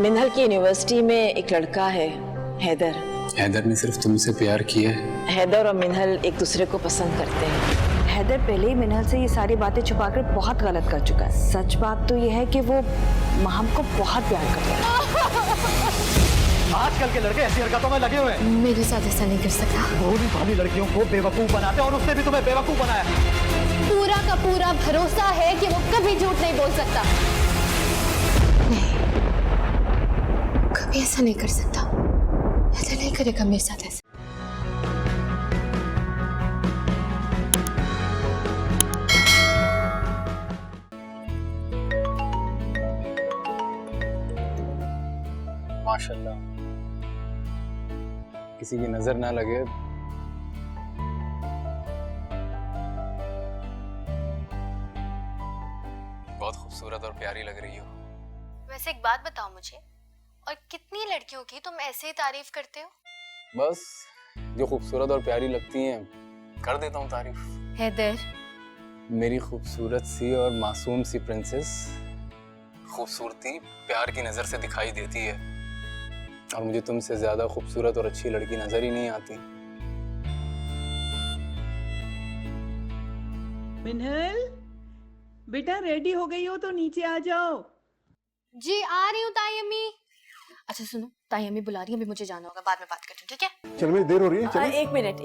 मिन्हल की यूनिवर्सिटी में एक लड़का है, हैदर। हैदर ने सिर्फ तुमसे प्यार किया है? हैदर और मिन्हल एक दूसरे को पसंद करते हैं। हैदर पहले ही मिन्हल से ये सारी बातें छुपाकर बहुत गलत कर चुका है। सच बात तो ये है कि वो महम को बहुत प्यार करता है। आजकल के लड़के ऐसी हरकतों में लगे हुए हैं। मेरे साथ ऐसा नहीं कर सकता। भोली भाली लड़कियों को बेवकूफ बनाते हैं और उसने भी तुम्हें बेवकूफ बनाया। पूरा का पूरा भरोसा है कि वो कभी झूठ नहीं बोल सकता। नहीं, कभी ऐसा नहीं कर सकता। ऐसा नहीं करेगा मेरे साथ ऐसा। माशाल्लाह, किसी की नजर ना लगे। बहुत खूबसूरत और प्यारी लग रही हो। वैसे एक बात बताओ मुझे, और कितनी लड़कियों की तुम ऐसे ही तारीफ करते हो? बस जो खूबसूरत और प्यारी लगती हैं कर देता हूँ तारीफ। हैदर, मेरी खूबसूरत सी और मासूम सी प्रिंसेस, खूबसूरती प्यार की नजर से दिखाई देती है और मुझे तुमसे ज्यादा खूबसूरत और अच्छी लड़की नजर ही नहीं आती। मिन्हल, बेटा रेडी हो गई हो तो नीचे आ जाओ। जी आ रही हूँ ताई अम्मी। अच्छा सुनो, ताई अम्मी बुला रही है, अभी मुझे जाना होगा, बाद में बात करती हूँ, ठीक है? चल मेरी देर हो रही है, चल। एक मिनट।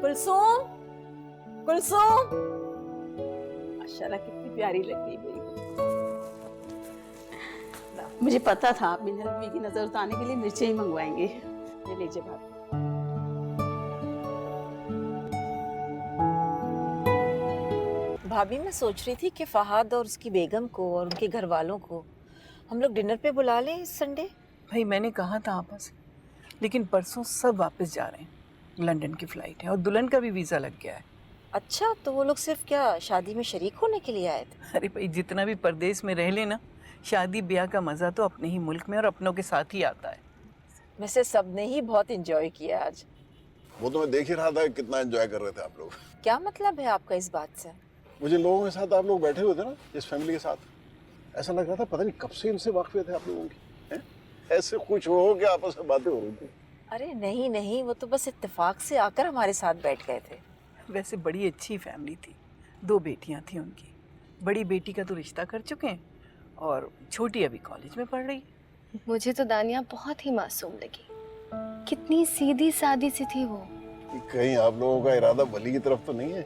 कुलसुम, कुलसुम, माशाल्लाह कितनी प्यारी लग रही है। मुझे पता था आप मिन्हल बीवी की नजर उतारने के लिए मिर्चें ही मंगवाएंगे। ये लीजिए भाभी। भाभी, मैं सोच रही थी कि फहाद और उसकी बेगम को और उनके घर वालों को हम लोग डिनर पे बुला लें इस संडे। भाई मैंने कहा था आपस, लेकिन परसों सब वापस जा रहे हैं। लंदन की फ्लाइट है और दुल्हन का भी वीज़ा लग गया है। अच्छा, तो वो लोग सिर्फ क्या शादी में शरीक होने के लिए आए थे? अरे भाई, जितना भी परदेश में रह लेना, शादी ब्याह का मज़ा तो अपने ही मुल्क में और अपनों के साथ ही आता है। वैसे सबने ही बहुत एंजॉय किया आज। वो तो मैं देख ही रहा था कितना एंजॉय कर रहे थे आप लोग। क्या मतलब है आपका इस बात से? मुझे लोगों के साथ आप लोग बैठे हुए थे ना, इस फैमिली के साथ, ऐसा लग रहा था पता नहीं कब से इनसे वाकफियत है आप लोगों की। हैं? ऐसे खुश हो के आपस में बातें हो रही थी। अरे नहीं, वो तो बस इत्तेफाक से आकर हमारे साथ बैठ गए थे। वैसे बड़ी अच्छी फैमिली थी, 2 बेटियां थी उनकी। बड़ी बेटी का तो रिश्ता कर चुके हैं और छोटी अभी कॉलेज में पढ़ रही है। मुझे तो दानिया बहुत ही मासूम लगी, कितनी सीधी सादी सी थी वो। कहीं आप लोगों का इरादा भली की तरफ तो नहीं है?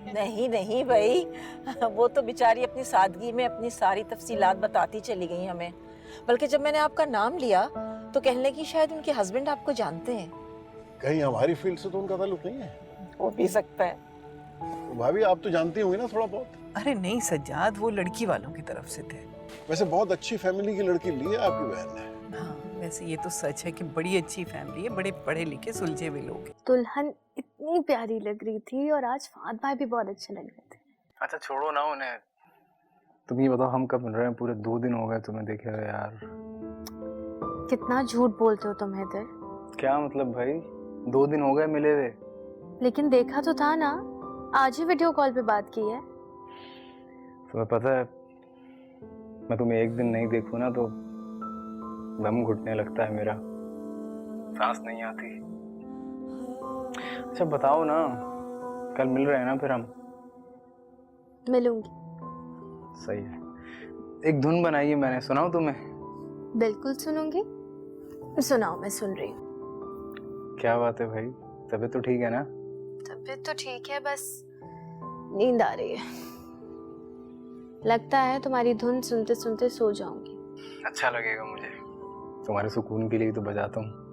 नहीं भाई, वो तो बेचारी अपनी सादगी में अपनी सारी तफसीलात बताती चली गई हमें। बल्कि जब मैंने आपका नाम लिया तो कहने लगी शायद उनके हस्बैंड आपको जानते हैं। कहीं हमारी फील्ड से तो उनका ताल्लुक नहीं है? हो भी सकता है। तो भाभी आप तो जानती होंगी ना थोड़ा बहुत। अरे नहीं सज्जाद, वो लड़की वालों की तरफ से थे। वैसे बहुत अच्छी फैमिली की लड़की ली है आपकी बहन ने। हाँ, वैसे ये तो सच है कि बड़ी अच्छी फैमिली है, बड़े पढ़े लिखे सुलझे हुए लोग हैं। दुल्हन इतनी प्यारी लग रही थी और आज फहद भाई भी बहुत अच्छे लग रहे थे। अच्छा छोड़ो ना उन्हें, तुम ये बताओ हम कब मिल रहे हैं? पूरे 2 दिन हो गए तुम्हें देखे हुए यार। कितना झूठ बोलते हो तुम हैदर। क्या मतलब भाई, 2 दिन हो गए मिले हुए। लेकिन देखा तो था ना, आज ही वीडियो कॉल पे बात की है। तुम्हें पता है, मैं तुम्हें एक दिन नहीं देखूं ना तो दम घुटने लगता है मेरा, सांस नहीं आती। अच्छा बताओ ना, कल मिल रहे हैं ना फिर हम? मिलूंगी। सही है। एक धुन बनाई है मैंने, सुनाऊं तुम्हें? बिल्कुल सुनूंगी। सुनाओ, मैं सुन रही हूँ। क्या बात है भाई, तबीयत तो ठीक है ना? तबीयत तो ठीक है, बस नींद आ रही है। लगता है तुम्हारी धुन सुनते सुनते सो जाऊंगी। अच्छा लगेगा मुझे, तुम्हारे सुकून के लिए तो बजाता हूँ।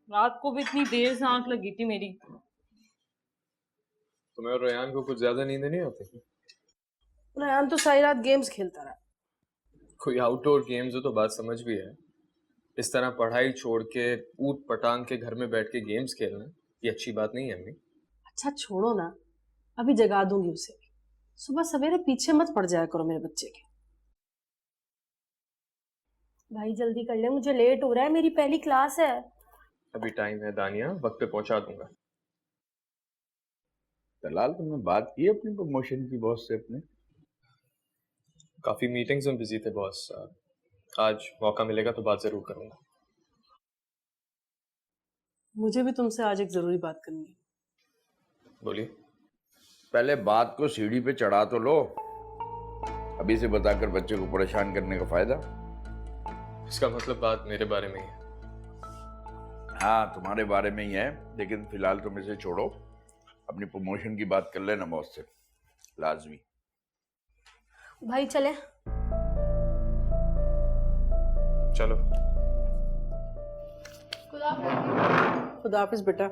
रात को भी इतनी देर से आंख लगी थी मेरी। तुम्हें और रेहान को कुछ ज्यादा नींद नहीं आती? रेहान तो सारी रात गेम्स खेलता रहा। कोई आउटडोर गेम्स हो तो बात समझ भी है, इस तरह पढ़ाई छोड़ के ऊट पटांग के घर में बैठ के गेम्स खेलना ये अच्छी बात नहीं है अम्मी। अच्छा छोड़ो ना, अभी जगा दूंगी उसे। सुबह सवेरे पीछे मत पड़ जाया करो मेरे बच्चे के। भाई जल्दी कर ले, मुझे लेट हो रहा है, मेरी पहली क्लास है। अभी टाइम है दानिया, वक्त पे पहुंचा दूंगा। दलाल, तुमने बात की अपनी प्रमोशन की बॉस से अपने? काफी मीटिंग्स में बिजी थे बॉस, आज मौका मिलेगा तो बात जरूर करूंगा। मुझे भी तुमसे आज एक जरूरी बात करनी है। बोलिए। पहले बात को सीढ़ी पे चढ़ा तो लो, अभी से बताकर बच्चे को परेशान करने का फायदा। इसका मतलब बात मेरे बारे में ही है? हाँ, तुम्हारे बारे में ही है, लेकिन फिलहाल तुम इसे छोड़ो, अपनी प्रमोशन की बात कर लेना बॉस से, लाजमी। भाई चले। चलो। खुदा हाफिज बेटा।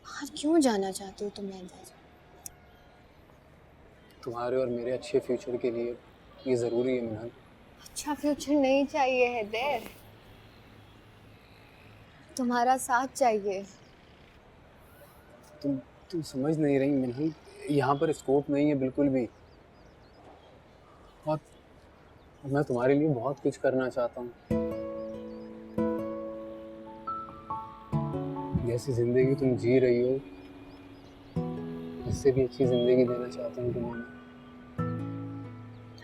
बाहर क्यों जाना चाहते हो तुम अंदाज? तुम्हारे और मेरे अच्छे फ्यूचर के लिए ये ज़रूरी है मिनाल। अच्छा फ्यूचर नहीं चाहिए है देर, तुम्हारा साथ चाहिए। तुम समझ नहीं रही मिनाल, यहाँ पर स्कोप नहीं है बिल्कुल भी। और मैं तुम्हारे लिए बहुत कुछ करना चाहता हूँ। जैसी जिंदगी तुम जी रही हो, इससे भी अच्छी जिंदगी देना चाहता हूँ तुम्हें।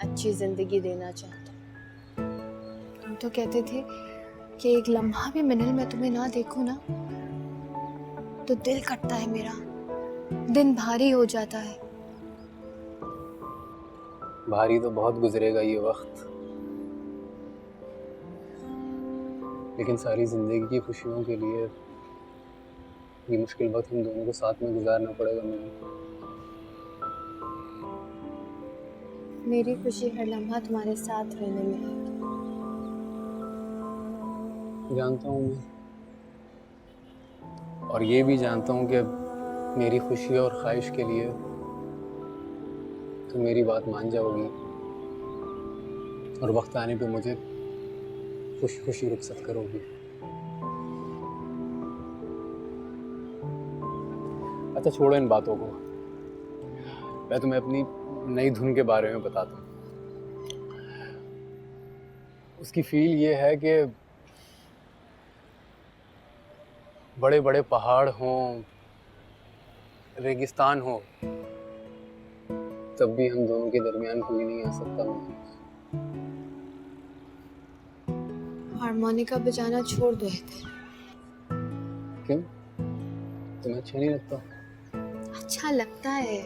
अच्छी जिंदगी देना चाहता हूँ। तुम तो कहते थे कि एक लम्हा भी मिनल में तुम्हें ना देखूं ना तो दिल कटता है मेरा, दिन भारी हो जाता है। भारी तो बहुत गुजरेगा ये वक्त, लेकिन सारी जिंदगी की खुशियों के लिए ये मुश्किल वक्त हम दोनों को साथ में गुजारना पड़ेगा। मेरी खुशी हर लम्हा तुम्हारे साथ रहने में है। जानता हूँ मैं, और ये भी जानता हूँ कि मेरी खुशी और ख्वाहिश के लिए तुम मेरी बात मान जाओगी और वक्त आने पे मुझे खुशी खुशी रुखसत करोगी। अच्छा छोड़ो इन बातों को, मैं तुम्हें अपनी नई धुन के बारे में बताता हूँ। उसकी फील ये है कि बड़े बड़े पहाड़ हों, रेगिस्तान हो, तब भी हम दोनों के दरमियान कोई नहीं आ सकता। हारमोनिका बजाना छोड़ दो। क्यों? तुम्हें अच्छा नहीं लगता? अच्छा लगता है,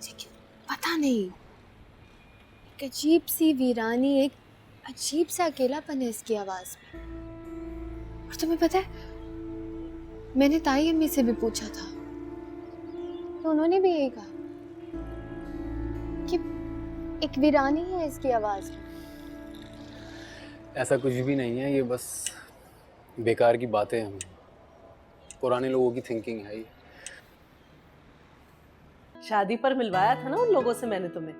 लेकिन पता नहीं, एक अजीब सी वीरानी, एक अजीब सा अकेलापन है इसकी आवाज में। और तुम्हें पता है, मैंने ताई अम्मी से भी पूछा था तो उन्होंने भी यही कहा कि एक वीरानी है इसकी आवाज में। ऐसा कुछ भी नहीं है, ये बस बेकार की बातें हैं, पुराने लोगों की थिंकिंग है ये। शादी पर मिलवाया था ना उन लोगों से मैंने तुम्हें।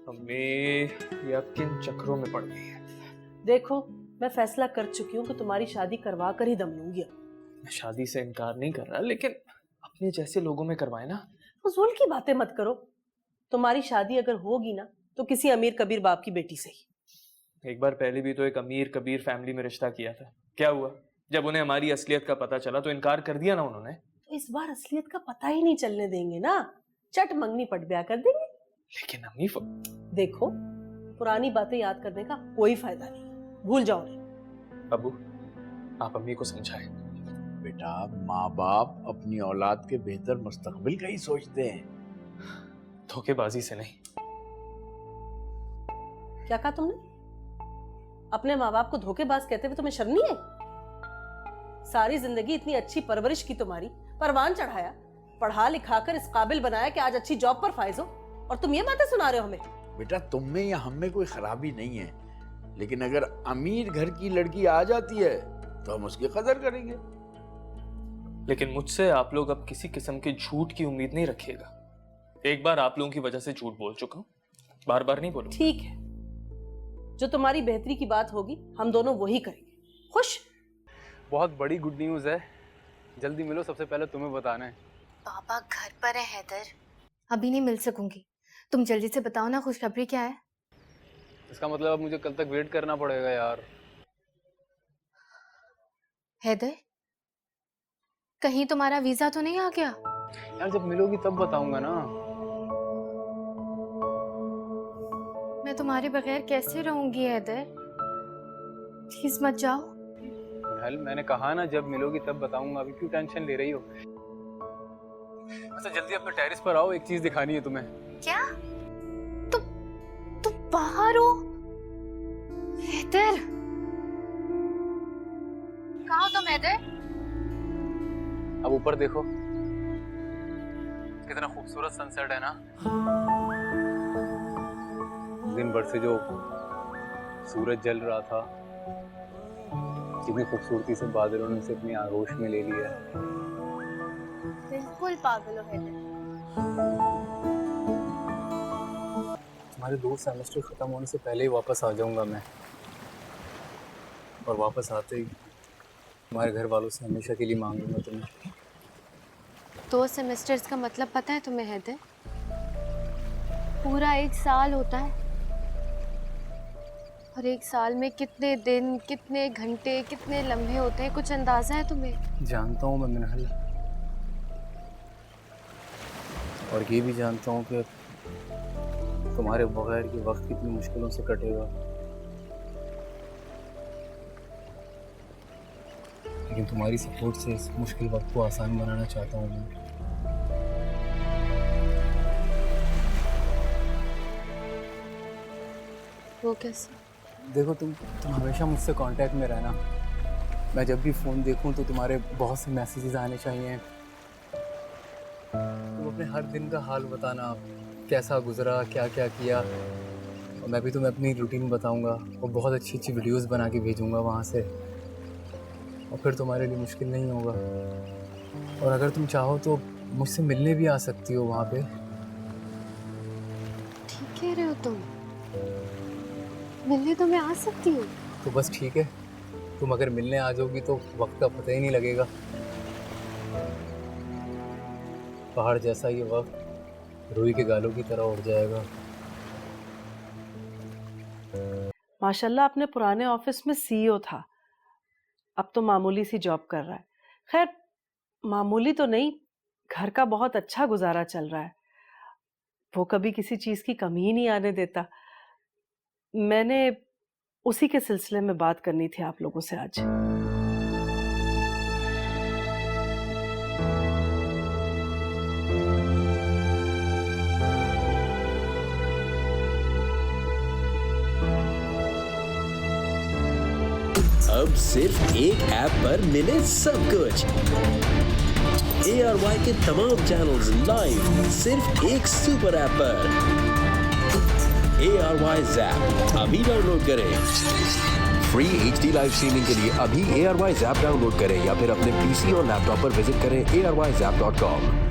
अम्मी ये अब किन चक्रों में पड़ गई है? देखो, मैं फैसला कर चुकी हूँ कि तुम्हारी शादी करवा कर ही दम लूंगी। मैं शादी से इनकार नहीं कर रहा, लेकिन अपने जैसे लोगों में करवाए ना। फजूल की बातें मत करो। तुम्हारी शादी अगर होगी ना तो किसी अमीर कबीर बाप की बेटी से ही। एक बार पहले भी तो एक अमीर कबीर फैमिली में रिश्ता किया था, क्या हुआ? जब उन्हें हमारी असलियत का पता चला तो इनकार कर दिया ना उन्होंने। तो इस बार असलियत का पता ही नहीं चलने देंगे ना, चट मंगनी पट ब्याह कर देंगे। लेकिन अम्मी देखो, पुरानी बातें याद करने का कोई फायदा नहीं, भूल जाओ। अबू, आप अम्मी को समझाएं। बेटा, माँ बाप अपनी औलाद के बेहतर मुस्तकबिल का ही सोचते हैं, धोखेबाजी से नहीं। क्या कहा तुमने? अपने माँ बाप को धोखेबाज कहते हुए तुम्हें शर्म नहीं आई? सारी जिंदगी इतनी अच्छी परवरिश की तुम्हारी, परवान चढ़ाया, पढ़ा लिखा कर इस काबिल बनाया कि आज अच्छी जॉब पर फाइज हो, और तुम ये बातें सुना रहे हो हमें। बेटा, तुम में या हम में कोई खराबी नहीं है, लेकिन अगर अमीर घर की लड़की आ जाती है तो हम उसकी कदर करेंगे। लेकिन मुझसे आप लोग अब किसी किस्म के झूठ की उम्मीद नहीं रखिएगा। एक बार आप लोगों की वजह से झूठ बोल चुका हूं, बार बार नहीं बोलूं। ठीक है, जो तुम्हारी बेहतरी की बात होगी हम दोनों वही करेंगे। खुश? बहुत बड़ी गुड न्यूज़ है, जल्दी मिलो, सबसे पहले तुम्हें बताना है। पापा घर पर है हैदर, अभी नहीं मिल सकूंगी। तुम जल्दी से बताओ ना खुशखबरी क्या है। इसका मतलब अब मुझे कल तक वेट करना पड़ेगा यार। हैदर, कहीं तुम्हारा वीजा तो नहीं आ गया? यार जब मिलोगी तब बताऊंगा ना। मैं तुम्हारे बगैर कैसे रहूंगी हैदर, प्लीज मत जाओ। हल मैंने कहा ना जब मिलोगी तब बताऊंगा, अभी क्यों टेंशन ले रही हो? अच्छा जल्दी अपने टेरेस पर आओ, एक चीज दिखानी है तुम्हें। क्या? तुम बाहर हो? हैदर, कहाँ हो तुम हैदर? अब ऊपर देखो, कितना खूबसूरत सनसेट है ना। दिन भर से जो सूरज जल रहा था, कितनी खूबसूरती से बादलों ने उसे अपनी आगोश में ले लिया। बिल्कुल पागल हो हैदर। हमारे 2 सेमेस्टर खत्म होने से पहले ही वापस आ जाऊंगा मैं, और वापस आते ही तुम्हारे घर वालों से हमेशा के लिए मांगूंगा तुम्हें। 2 सेमेस्टर्स का मतलब पता है तुम्हें हैदर? पूरा 1 साल होता है, और 1 साल में कितने दिन, कितने घंटे, कितने लम्हे होते हैं, कुछ अंदाजा है तुम्हें? जानता हूँ मैं मिनहल, और ये भी जानता हूँ कि तुम्हारे बगैर ये वक्त कितनी मुश्किलों से कटेगा, लेकिन तुम्हारी सपोर्ट से इस मुश्किल वक्त को आसान बनाना चाहता हूँ मैं। वो कैसे? देखो तुम हमेशा मुझसे कांटेक्ट में रहना। मैं जब भी फ़ोन देखूं तो तुम्हारे बहुत से मैसेजेस आने चाहिए। तुम अपने हर दिन का हाल बताना, कैसा गुजरा, क्या क्या किया, और मैं भी तुम्हें अपनी रूटीन बताऊंगा, और बहुत अच्छी अच्छी वीडियोस बना के भेजूंगा वहाँ से, और फिर तुम्हारे लिए मुश्किल नहीं होगा। और अगर तुम चाहो तो मुझसे मिलने भी आ सकती हो वहाँ पे। ठीक कह रहे हो तुम, मिलने तो मैं आ सकती हूँ। तो बस ठीक है, तुम अगर मिलने आ जाओगी तो वक्त का पता ही नहीं लगेगा। पहाड़ जैसा ये वक्त रुई के गालों की तरह उड़ जाएगा। माशाल्लाह अपने पुराने ऑफिस में सीईओ था, अब तो मामूली सी जॉब कर रहा है। खैर मामूली तो नहीं, घर का बहुत अच्छा गुजारा चल रहा है। वो कभी किसी चीज की कमी ही नहीं आने देता। मैंने उसी के सिलसिले में बात करनी थी आप लोगों से आज। अब सिर्फ एक ऐप पर मिले सब कुछ। ARY के तमाम चैनल्स लाइव सिर्फ एक सुपर ऐप पर। ARY Zap अभी डाउनलोड करें। फ्री HD लाइव स्ट्रीमिंग के लिए अभी ARY Zap डाउनलोड करें या फिर अपने PC और लैपटॉप पर विजिट करें arYzap.com।